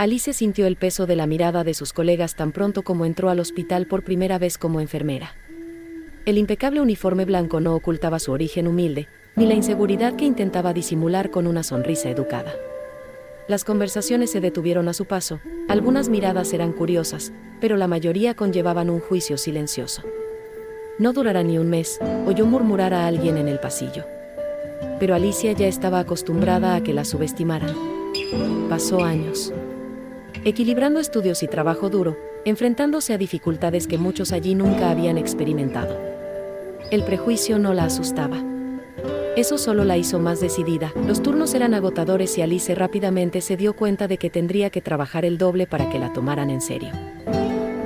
Alice sintió el peso de la mirada de sus colegas tan pronto como entró al hospital por primera vez como enfermera. El impecable uniforme blanco no ocultaba su origen humilde, ni la inseguridad que intentaba disimular con una sonrisa educada. Las conversaciones se detuvieron a su paso, algunas miradas eran curiosas, pero la mayoría conllevaban un juicio silencioso. No durará ni un mes, oyó murmurar a alguien en el pasillo. Pero Alicia ya estaba acostumbrada a que la subestimaran. Pasó años equilibrando estudios y trabajo duro, enfrentándose a dificultades que muchos allí nunca habían experimentado. El prejuicio no la asustaba. Eso solo la hizo más decidida. Los turnos eran agotadores y Alice rápidamente se dio cuenta de que tendría que trabajar el doble para que la tomaran en serio.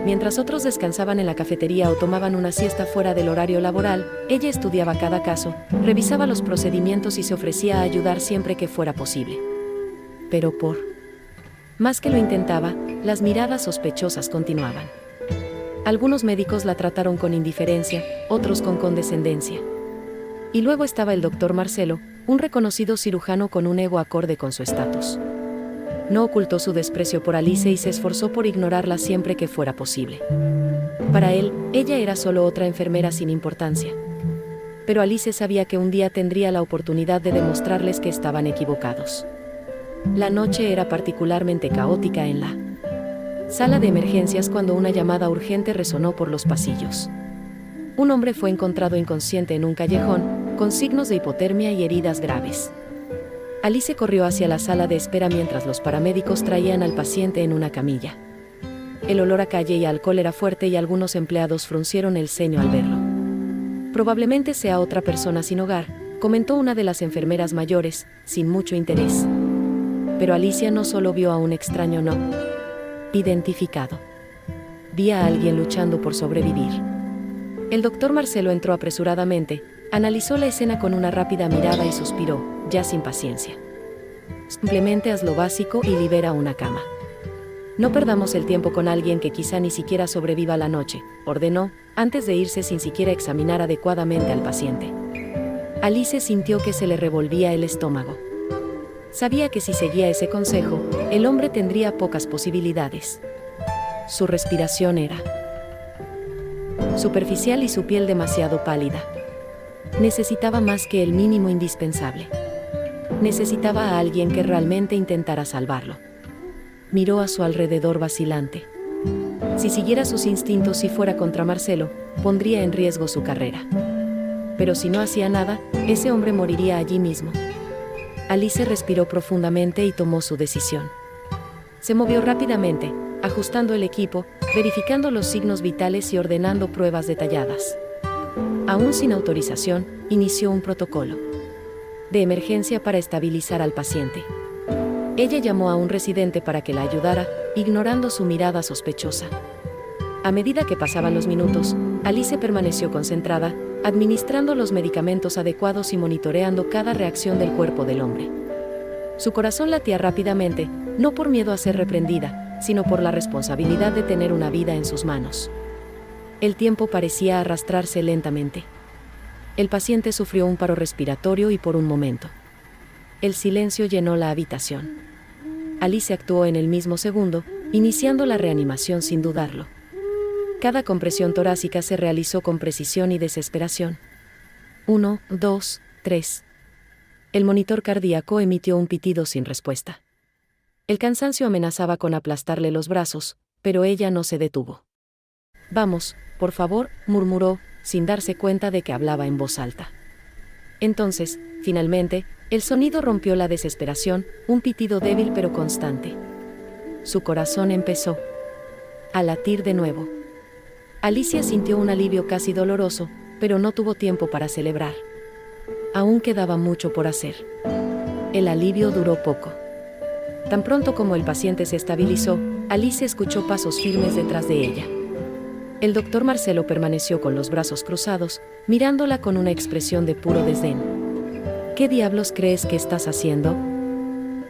Mientras otros descansaban en la cafetería o tomaban una siesta fuera del horario laboral, ella estudiaba cada caso, revisaba los procedimientos y se ofrecía a ayudar siempre que fuera posible. Pero por más que lo intentaba, las miradas sospechosas continuaban. Algunos médicos la trataron con indiferencia, otros con condescendencia. Y luego estaba el doctor Marcelo, un reconocido cirujano con un ego acorde con su estatus. No ocultó su desprecio por Alice y se esforzó por ignorarla siempre que fuera posible. Para él, ella era solo otra enfermera sin importancia. Pero Alice sabía que un día tendría la oportunidad de demostrarles que estaban equivocados. La noche era particularmente caótica en la sala de emergencias cuando una llamada urgente resonó por los pasillos. Un hombre fue encontrado inconsciente en un callejón, con signos de hipotermia y heridas graves. Alice corrió hacia la sala de espera mientras los paramédicos traían al paciente en una camilla. El olor a calle y alcohol era fuerte y algunos empleados fruncieron el ceño al verlo. Probablemente sea otra persona sin hogar, comentó una de las enfermeras mayores, sin mucho interés. Pero Alicia no solo vio a un extraño no identificado. Vi a alguien luchando por sobrevivir. El doctor Marcelo entró apresuradamente, analizó la escena con una rápida mirada y suspiró, ya sin paciencia. Simplemente haz lo básico y libera una cama. No perdamos el tiempo con alguien que quizá ni siquiera sobreviva la noche, ordenó, antes de irse sin siquiera examinar adecuadamente al paciente. Alice sintió que se le revolvía el estómago. Sabía que si seguía ese consejo, el hombre tendría pocas posibilidades. Su respiración era superficial y su piel demasiado pálida. Necesitaba más que el mínimo indispensable. Necesitaba a alguien que realmente intentara salvarlo. Miró a su alrededor vacilante. Si siguiera sus instintos y fuera contra Marcelo, pondría en riesgo su carrera. Pero si no hacía nada, ese hombre moriría allí mismo. Alice respiró profundamente y tomó su decisión. Se movió rápidamente, ajustando el equipo, verificando los signos vitales y ordenando pruebas detalladas. Aún sin autorización, inició un protocolo de emergencia para estabilizar al paciente. Ella llamó a un residente para que la ayudara, ignorando su mirada sospechosa. A medida que pasaban los minutos, Alice permaneció concentrada, administrando los medicamentos adecuados y monitoreando cada reacción del cuerpo del hombre. Su corazón latía rápidamente, no por miedo a ser reprendida, sino por la responsabilidad de tener una vida en sus manos. El tiempo parecía arrastrarse lentamente. El paciente sufrió un paro respiratorio y por un momento el silencio llenó la habitación. Alice actuó en el mismo segundo, iniciando la reanimación sin dudarlo. Cada compresión torácica se realizó con precisión y desesperación. 1, 2, 3. El monitor cardíaco emitió un pitido sin respuesta. El cansancio amenazaba con aplastarle los brazos, pero ella no se detuvo. «Vamos, por favor», murmuró, sin darse cuenta de que hablaba en voz alta. Entonces, finalmente, el sonido rompió la desesperación, un pitido débil pero constante. Su corazón empezó a latir de nuevo. Alicia sintió un alivio casi doloroso, pero no tuvo tiempo para celebrar. Aún quedaba mucho por hacer. El alivio duró poco. Tan pronto como el paciente se estabilizó, Alice escuchó pasos firmes detrás de ella. El doctor Marcelo permaneció con los brazos cruzados, mirándola con una expresión de puro desdén. «¿Qué diablos crees que estás haciendo?»,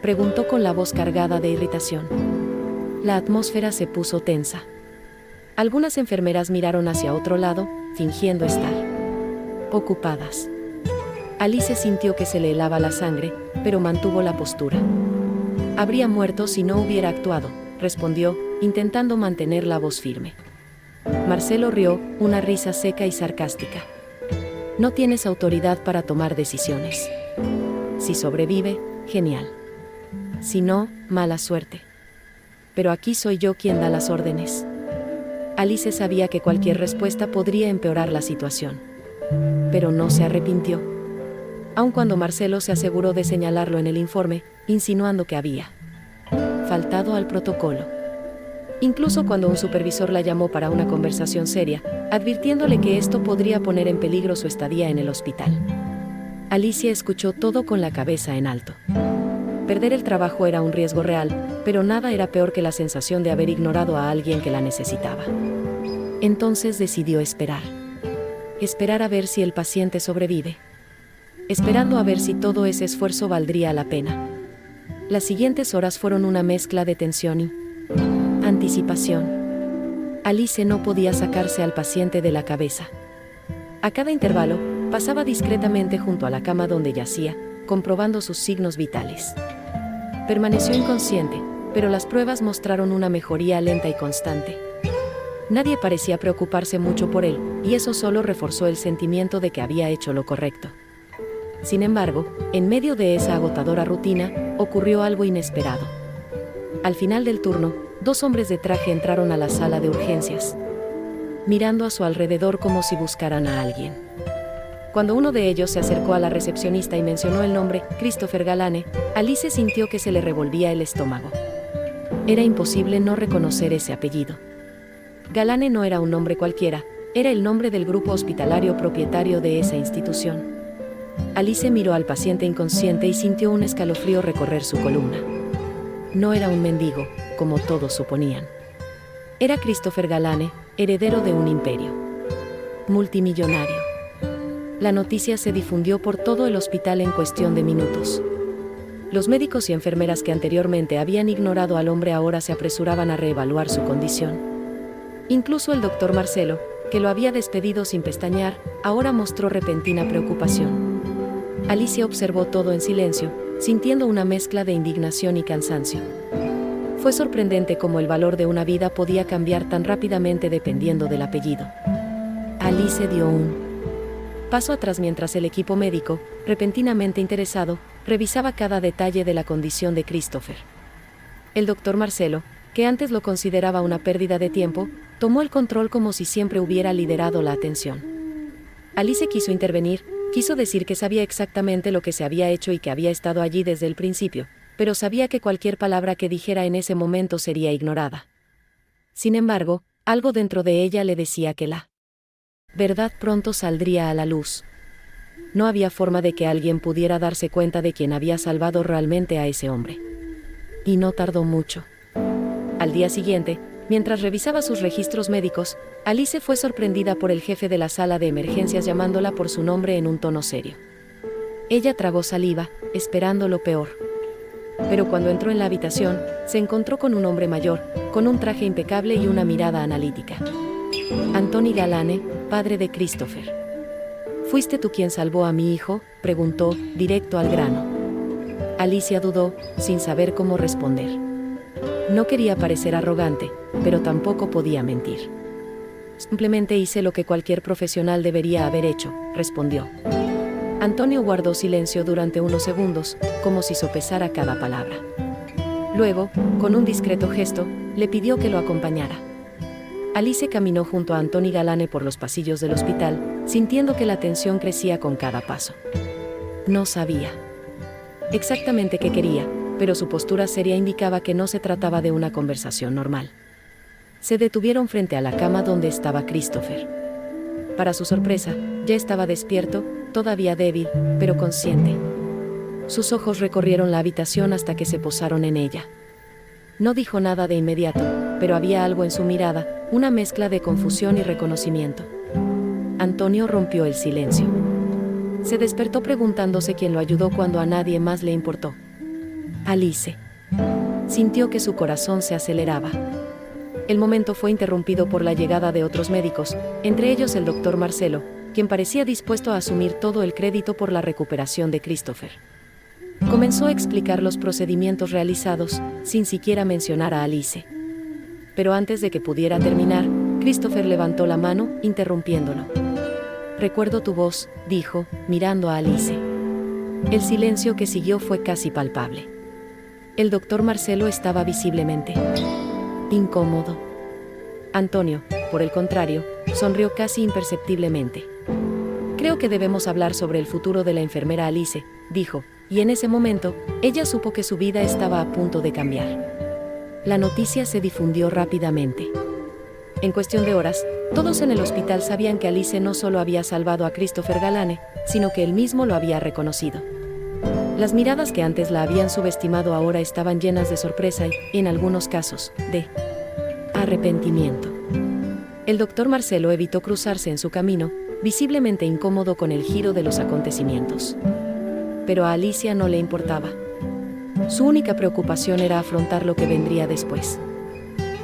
preguntó con la voz cargada de irritación. La atmósfera se puso tensa. Algunas enfermeras miraron hacia otro lado, fingiendo estar ocupadas. Alice sintió que se le helaba la sangre, pero mantuvo la postura. Habría muerto si no hubiera actuado, respondió, intentando mantener la voz firme. Marcelo rió, una risa seca y sarcástica. No tienes autoridad para tomar decisiones. Si sobrevive, genial. Si no, mala suerte. Pero aquí soy yo quien da las órdenes. Alice sabía que cualquier respuesta podría empeorar la situación. Pero no se arrepintió. Aun cuando Marcelo se aseguró de señalarlo en el informe, insinuando que había faltado al protocolo. Incluso cuando un supervisor la llamó para una conversación seria, advirtiéndole que esto podría poner en peligro su estadía en el hospital. Alicia escuchó todo con la cabeza en alto. Perder el trabajo era un riesgo real, pero nada era peor que la sensación de haber ignorado a alguien que la necesitaba. Entonces decidió esperar. Esperar a ver si el paciente sobrevive. Esperando a ver si todo ese esfuerzo valdría la pena. Las siguientes horas fueron una mezcla de tensión y anticipación. Alice no podía sacarse al paciente de la cabeza. A cada intervalo, pasaba discretamente junto a la cama donde yacía, comprobando sus signos vitales. Permaneció inconsciente, pero las pruebas mostraron una mejoría lenta y constante. Nadie parecía preocuparse mucho por él, y eso solo reforzó el sentimiento de que había hecho lo correcto. Sin embargo, en medio de esa agotadora rutina, ocurrió algo inesperado. Al final del turno, 2 hombres de traje entraron a la sala de urgencias, mirando a su alrededor como si buscaran a alguien. Cuando uno de ellos se acercó a la recepcionista y mencionó el nombre, Christopher Galane, Alice sintió que se le revolvía el estómago. Era imposible no reconocer ese apellido. Galane no era un nombre cualquiera, era el nombre del grupo hospitalario propietario de esa institución. Alice miró al paciente inconsciente y sintió un escalofrío recorrer su columna. No era un mendigo, como todos suponían. Era Christopher Galane, heredero de un imperio. Multimillonario. La noticia se difundió por todo el hospital en cuestión de minutos. Los médicos y enfermeras que anteriormente habían ignorado al hombre ahora se apresuraban a reevaluar su condición. Incluso el doctor Marcelo, que lo había despedido sin pestañear, ahora mostró repentina preocupación. Alicia observó todo en silencio, sintiendo una mezcla de indignación y cansancio. Fue sorprendente cómo el valor de una vida podía cambiar tan rápidamente dependiendo del apellido. Alice dio un paso atrás mientras el equipo médico, repentinamente interesado, revisaba cada detalle de la condición de Christopher. El doctor Marcelo, que antes lo consideraba una pérdida de tiempo, tomó el control como si siempre hubiera liderado la atención. Alice quiso intervenir, quiso decir que sabía exactamente lo que se había hecho y que había estado allí desde el principio, pero sabía que cualquier palabra que dijera en ese momento sería ignorada. Sin embargo, algo dentro de ella le decía que la verdad pronto saldría a la luz. No había forma de que alguien pudiera darse cuenta de quién había salvado realmente a ese hombre. Y no tardó mucho. Al día siguiente, mientras revisaba sus registros médicos, Alice fue sorprendida por el jefe de la sala de emergencias llamándola por su nombre en un tono serio. Ella tragó saliva, esperando lo peor. Pero cuando entró en la habitación, se encontró con un hombre mayor, con un traje impecable y una mirada analítica. Anthony Galane, padre de Christopher. ¿Fuiste tú quien salvó a mi hijo?, preguntó, directo al grano. Alicia dudó, sin saber cómo responder. No quería parecer arrogante, pero tampoco podía mentir. Simplemente hice lo que cualquier profesional debería haber hecho, respondió. Antonio guardó silencio durante unos segundos, como si sopesara cada palabra. Luego, con un discreto gesto, le pidió que lo acompañara. Alice caminó junto a Anthony Galane por los pasillos del hospital, sintiendo que la tensión crecía con cada paso. No sabía exactamente qué quería, pero su postura seria indicaba que no se trataba de una conversación normal. Se detuvieron frente a la cama donde estaba Christopher. Para su sorpresa, ya estaba despierto, todavía débil, pero consciente. Sus ojos recorrieron la habitación hasta que se posaron en ella. No dijo nada de inmediato, pero había algo en su mirada, una mezcla de confusión y reconocimiento. Antonio rompió el silencio. Se despertó preguntándose quién lo ayudó cuando a nadie más le importó. Alice. Sintió que su corazón se aceleraba. El momento fue interrumpido por la llegada de otros médicos, entre ellos el doctor Marcelo, quien parecía dispuesto a asumir todo el crédito por la recuperación de Christopher. Comenzó a explicar los procedimientos realizados, sin siquiera mencionar a Alice. Pero antes de que pudiera terminar, Christopher levantó la mano, interrumpiéndolo. «Recuerdo tu voz», dijo, mirando a Alice. El silencio que siguió fue casi palpable. El doctor Marcelo estaba visiblemente incómodo. Antonio, por el contrario, sonrió casi imperceptiblemente. «Creo que debemos hablar sobre el futuro de la enfermera Alice», dijo, y en ese momento, ella supo que su vida estaba a punto de cambiar. La noticia se difundió rápidamente. En cuestión de horas, todos en el hospital sabían que Alice no solo había salvado a Christopher Galane, sino que él mismo lo había reconocido. Las miradas que antes la habían subestimado ahora estaban llenas de sorpresa y, en algunos casos, de arrepentimiento. El doctor Marcelo evitó cruzarse en su camino, visiblemente incómodo con el giro de los acontecimientos. Pero a Alicia no le importaba. Su única preocupación era afrontar lo que vendría después.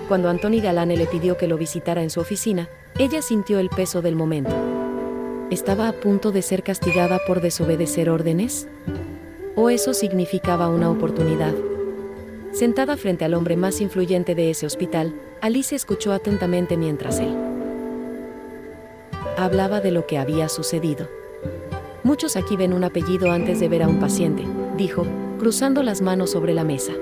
Cuando Antoni Galane le pidió que lo visitara en su oficina, ella sintió el peso del momento. ¿Estaba a punto de ser castigada por desobedecer órdenes? ¿O eso significaba una oportunidad? Sentada frente al hombre más influyente de ese hospital, Alice escuchó atentamente mientras él hablaba de lo que había sucedido. «Muchos aquí ven un apellido antes de ver a un paciente», dijo, cruzando las manos sobre la mesa.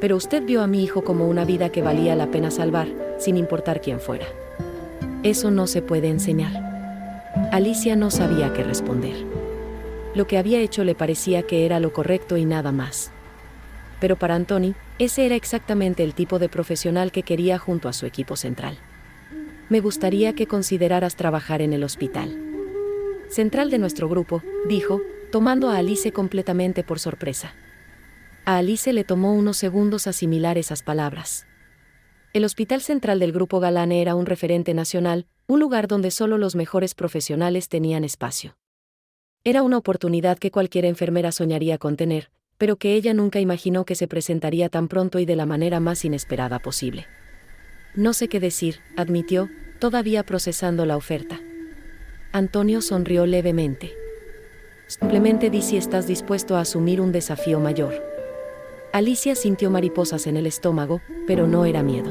«Pero usted vio a mi hijo como una vida que valía la pena salvar, sin importar quién fuera. Eso no se puede enseñar». Alicia no sabía qué responder. Lo que había hecho le parecía que era lo correcto y nada más. Pero para Antoni, ese era exactamente el tipo de profesional que quería junto a su equipo central. «Me gustaría que consideraras trabajar en el hospital central de nuestro grupo», dijo, tomando a Alice completamente por sorpresa. A Alice le tomó unos segundos asimilar esas palabras. El hospital central del Grupo Galane era un referente nacional, un lugar donde solo los mejores profesionales tenían espacio. Era una oportunidad que cualquier enfermera soñaría con tener, pero que ella nunca imaginó que se presentaría tan pronto y de la manera más inesperada posible. «No sé qué decir», admitió, todavía procesando la oferta. Antonio sonrió levemente. «Simplemente di si estás dispuesto a asumir un desafío mayor». Alicia sintió mariposas en el estómago, pero no era miedo.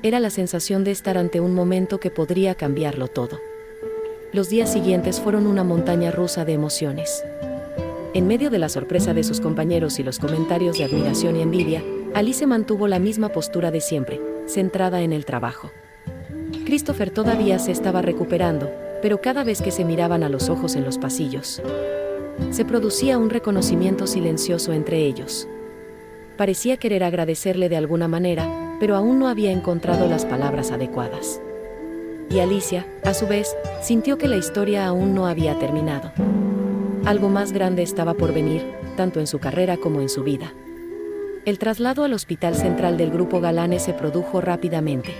Era la sensación de estar ante un momento que podría cambiarlo todo. Los días siguientes fueron una montaña rusa de emociones. En medio de la sorpresa de sus compañeros y los comentarios de admiración y envidia, Alice mantuvo la misma postura de siempre, centrada en el trabajo. Christopher todavía se estaba recuperando, pero cada vez que se miraban a los ojos en los pasillos, se producía un reconocimiento silencioso entre ellos. Parecía querer agradecerle de alguna manera, pero aún no había encontrado las palabras adecuadas. Y Alicia, a su vez, sintió que la historia aún no había terminado. Algo más grande estaba por venir, tanto en su carrera como en su vida. El traslado al Hospital Central del Grupo Galane se produjo rápidamente.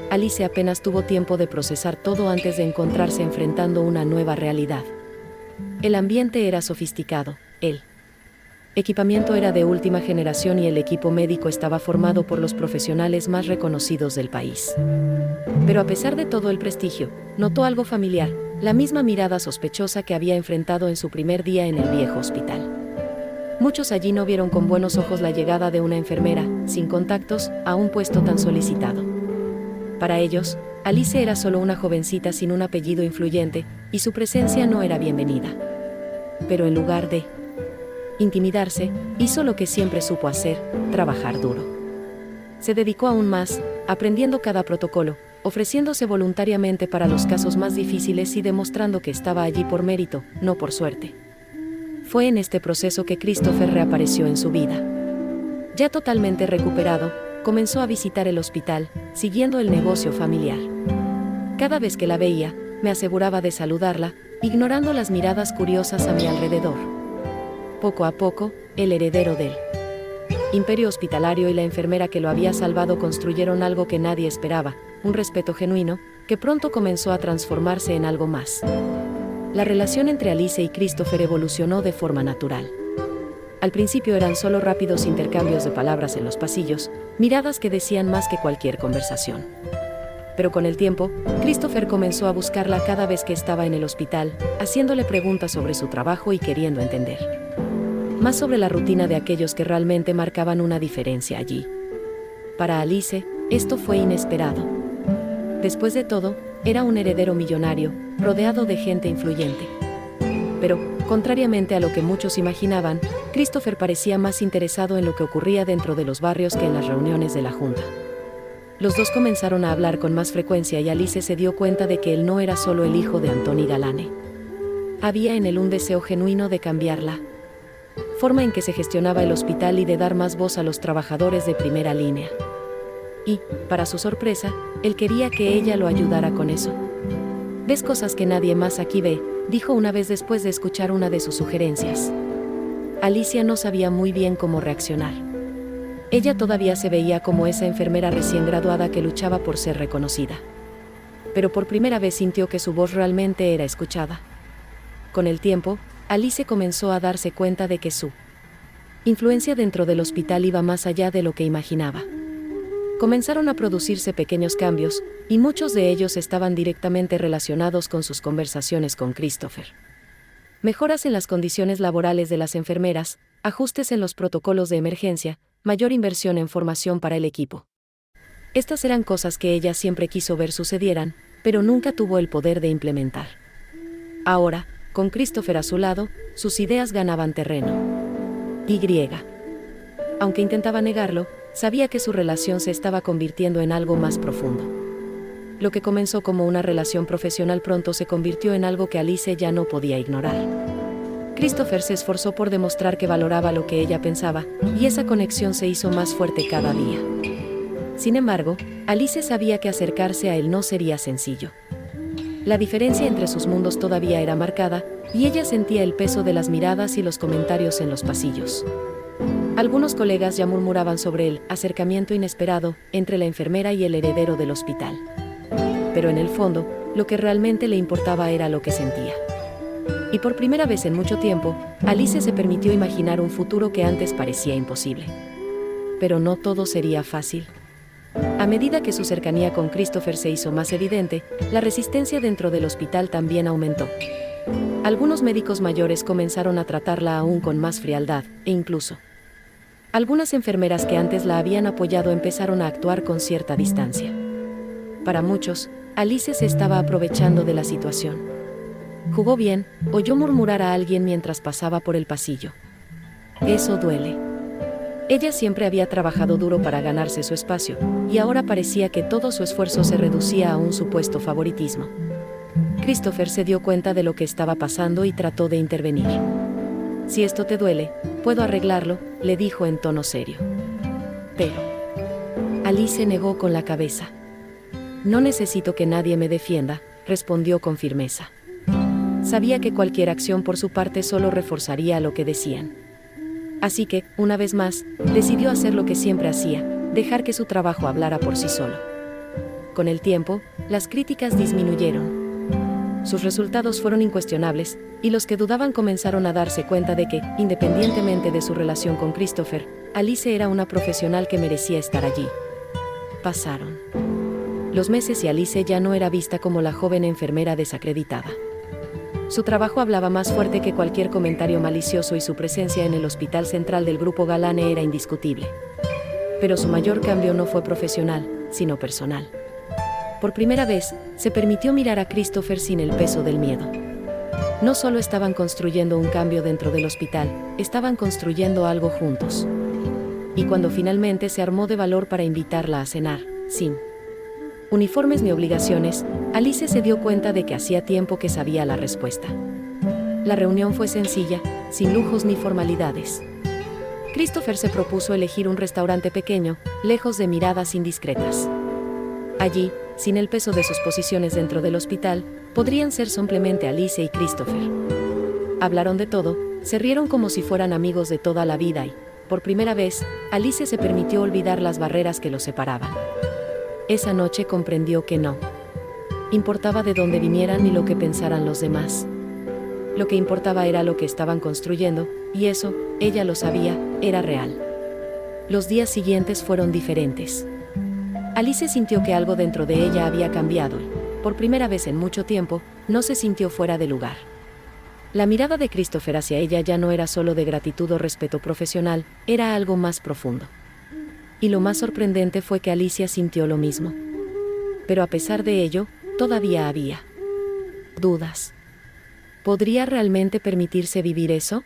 Alice apenas tuvo tiempo de procesar todo antes de encontrarse enfrentando una nueva realidad. El ambiente era sofisticado, el equipamiento era de última generación y el equipo médico estaba formado por los profesionales más reconocidos del país. Pero a pesar de todo el prestigio, notó algo familiar, la misma mirada sospechosa que había enfrentado en su primer día en el viejo hospital. Muchos allí no vieron con buenos ojos la llegada de una enfermera, sin contactos, a un puesto tan solicitado. Para ellos, Alice era solo una jovencita sin un apellido influyente, y su presencia no era bienvenida. Pero en lugar de intimidarse, hizo lo que siempre supo hacer, trabajar duro. Se dedicó aún más, aprendiendo cada protocolo, ofreciéndose voluntariamente para los casos más difíciles y demostrando que estaba allí por mérito, no por suerte. Fue en este proceso que Christopher reapareció en su vida. Ya totalmente recuperado, comenzó a visitar el hospital, siguiendo el negocio familiar. Cada vez que la veía, me aseguraba de saludarla, ignorando las miradas curiosas a mi alrededor. Poco a poco, el heredero del imperio hospitalario y la enfermera que lo había salvado construyeron algo que nadie esperaba, un respeto genuino, que pronto comenzó a transformarse en algo más. La relación entre Alice y Christopher evolucionó de forma natural. Al principio eran solo rápidos intercambios de palabras en los pasillos, miradas que decían más que cualquier conversación. Pero con el tiempo, Christopher comenzó a buscarla cada vez que estaba en el hospital, haciéndole preguntas sobre su trabajo y queriendo entender más sobre la rutina de aquellos que realmente marcaban una diferencia allí. Para Alice, esto fue inesperado. Después de todo, era un heredero millonario, rodeado de gente influyente. Pero, contrariamente a lo que muchos imaginaban, Christopher parecía más interesado en lo que ocurría dentro de los barrios que en las reuniones de la junta. Los dos comenzaron a hablar con más frecuencia y Alice se dio cuenta de que él no era solo el hijo de Anthony Galane. Había en él un deseo genuino de cambiar la forma en que se gestionaba el hospital y de dar más voz a los trabajadores de primera línea. Y, para su sorpresa, él quería que ella lo ayudara con eso. «Ves cosas que nadie más aquí ve», dijo una vez después de escuchar una de sus sugerencias. Alicia no sabía muy bien cómo reaccionar. Ella todavía se veía como esa enfermera recién graduada que luchaba por ser reconocida. Pero por primera vez sintió que su voz realmente era escuchada. Con el tiempo, Alice comenzó a darse cuenta de que su influencia dentro del hospital iba más allá de lo que imaginaba. Comenzaron a producirse pequeños cambios, y muchos de ellos estaban directamente relacionados con sus conversaciones con Christopher. Mejoras en las condiciones laborales de las enfermeras, ajustes en los protocolos de emergencia, mayor inversión en formación para el equipo. Estas eran cosas que ella siempre quiso ver sucedieran, pero nunca tuvo el poder de implementar. Ahora, con Christopher a su lado, sus ideas ganaban terreno. Aunque intentaba negarlo, sabía que su relación se estaba convirtiendo en algo más profundo. Lo que comenzó como una relación profesional pronto se convirtió en algo que Alice ya no podía ignorar. Christopher se esforzó por demostrar que valoraba lo que ella pensaba, y esa conexión se hizo más fuerte cada día. Sin embargo, Alice sabía que acercarse a él no sería sencillo. La diferencia entre sus mundos todavía era marcada, y ella sentía el peso de las miradas y los comentarios en los pasillos. Algunos colegas ya murmuraban sobre el acercamiento inesperado entre la enfermera y el heredero del hospital. Pero en el fondo, lo que realmente le importaba era lo que sentía. Y por primera vez en mucho tiempo, Alice se permitió imaginar un futuro que antes parecía imposible. Pero no todo sería fácil. A medida que su cercanía con Christopher se hizo más evidente, la resistencia dentro del hospital también aumentó. Algunos médicos mayores comenzaron a tratarla aún con más frialdad, e incluso algunas enfermeras que antes la habían apoyado empezaron a actuar con cierta distancia. Para muchos, Alice se estaba aprovechando de la situación. Jugó bien, oyó murmurar a alguien mientras pasaba por el pasillo. Eso duele. Ella siempre había trabajado duro para ganarse su espacio, y ahora parecía que todo su esfuerzo se reducía a un supuesto favoritismo. Christopher se dio cuenta de lo que estaba pasando y trató de intervenir. «Si esto te duele, puedo arreglarlo», le dijo en tono serio. Pero Alice negó con la cabeza. «No necesito que nadie me defienda», respondió con firmeza. Sabía que cualquier acción por su parte solo reforzaría lo que decían. Así que, una vez más, decidió hacer lo que siempre hacía, dejar que su trabajo hablara por sí solo. Con el tiempo, las críticas disminuyeron. Sus resultados fueron incuestionables, y los que dudaban comenzaron a darse cuenta de que, independientemente de su relación con Christopher, Alice era una profesional que merecía estar allí. Pasaron los meses y Alice ya no era vista como la joven enfermera desacreditada. Su trabajo hablaba más fuerte que cualquier comentario malicioso y su presencia en el hospital central del grupo Galane era indiscutible. Pero su mayor cambio no fue profesional, sino personal. Por primera vez, se permitió mirar a Christopher sin el peso del miedo. No solo estaban construyendo un cambio dentro del hospital, estaban construyendo algo juntos. Y cuando finalmente se armó de valor para invitarla a cenar, sin uniformes ni obligaciones, Alice se dio cuenta de que hacía tiempo que sabía la respuesta. La reunión fue sencilla, sin lujos ni formalidades. Christopher se propuso elegir un restaurante pequeño, lejos de miradas indiscretas. Allí, sin el peso de sus posiciones dentro del hospital, podrían ser simplemente Alice y Christopher. Hablaron de todo, se rieron como si fueran amigos de toda la vida y, por primera vez, Alice se permitió olvidar las barreras que los separaban. Esa noche comprendió que no importaba de dónde vinieran ni lo que pensaran los demás. Lo que importaba era lo que estaban construyendo, y eso, ella lo sabía, era real. Los días siguientes fueron diferentes. Alice sintió que algo dentro de ella había cambiado y, por primera vez en mucho tiempo, no se sintió fuera de lugar. La mirada de Christopher hacia ella ya no era solo de gratitud o respeto profesional, era algo más profundo. Y lo más sorprendente fue que Alicia sintió lo mismo. Pero a pesar de ello, todavía había dudas. ¿Podría realmente permitirse vivir eso?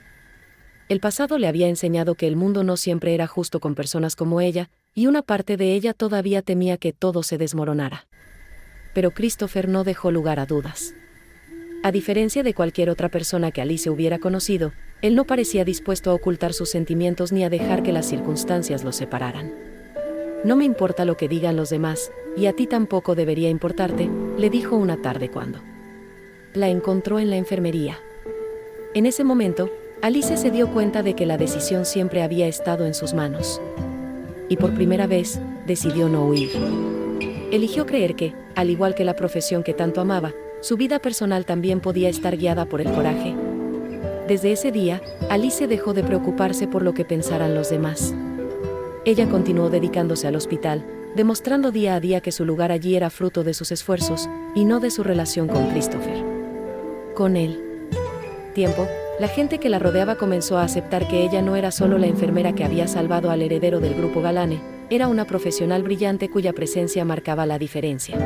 El pasado le había enseñado que el mundo no siempre era justo con personas como ella, y una parte de ella todavía temía que todo se desmoronara. Pero Christopher no dejó lugar a dudas. A diferencia de cualquier otra persona que Alice hubiera conocido, él no parecía dispuesto a ocultar sus sentimientos ni a dejar que las circunstancias los separaran. No me importa lo que digan los demás, y a ti tampoco debería importarte, le dijo una tarde cuando la encontró en la enfermería. En ese momento, Alice se dio cuenta de que la decisión siempre había estado en sus manos. Y por primera vez, decidió no huir. Eligió creer que, al igual que la profesión que tanto amaba, su vida personal también podía estar guiada por el coraje. Desde ese día, Alice dejó de preocuparse por lo que pensaran los demás. Ella continuó dedicándose al hospital, demostrando día a día que su lugar allí era fruto de sus esfuerzos, y no de su relación con Christopher. Con el tiempo, la gente que la rodeaba comenzó a aceptar que ella no era solo la enfermera que había salvado al heredero del grupo Galane, era una profesional brillante cuya presencia marcaba la diferencia.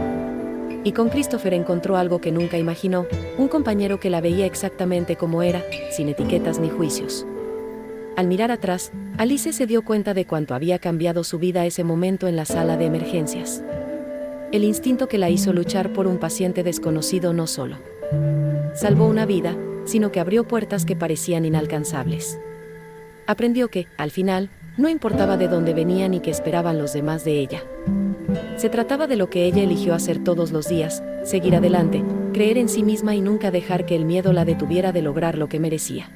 Y con Christopher encontró algo que nunca imaginó, un compañero que la veía exactamente como era, sin etiquetas ni juicios. Al mirar atrás, Alice se dio cuenta de cuánto había cambiado su vida ese momento en la sala de emergencias. El instinto que la hizo luchar por un paciente desconocido no solo salvó una vida, sino que abrió puertas que parecían inalcanzables. Aprendió que, al final, no importaba de dónde venía ni qué esperaban los demás de ella. Se trataba de lo que ella eligió hacer todos los días, seguir adelante, creer en sí misma y nunca dejar que el miedo la detuviera de lograr lo que merecía.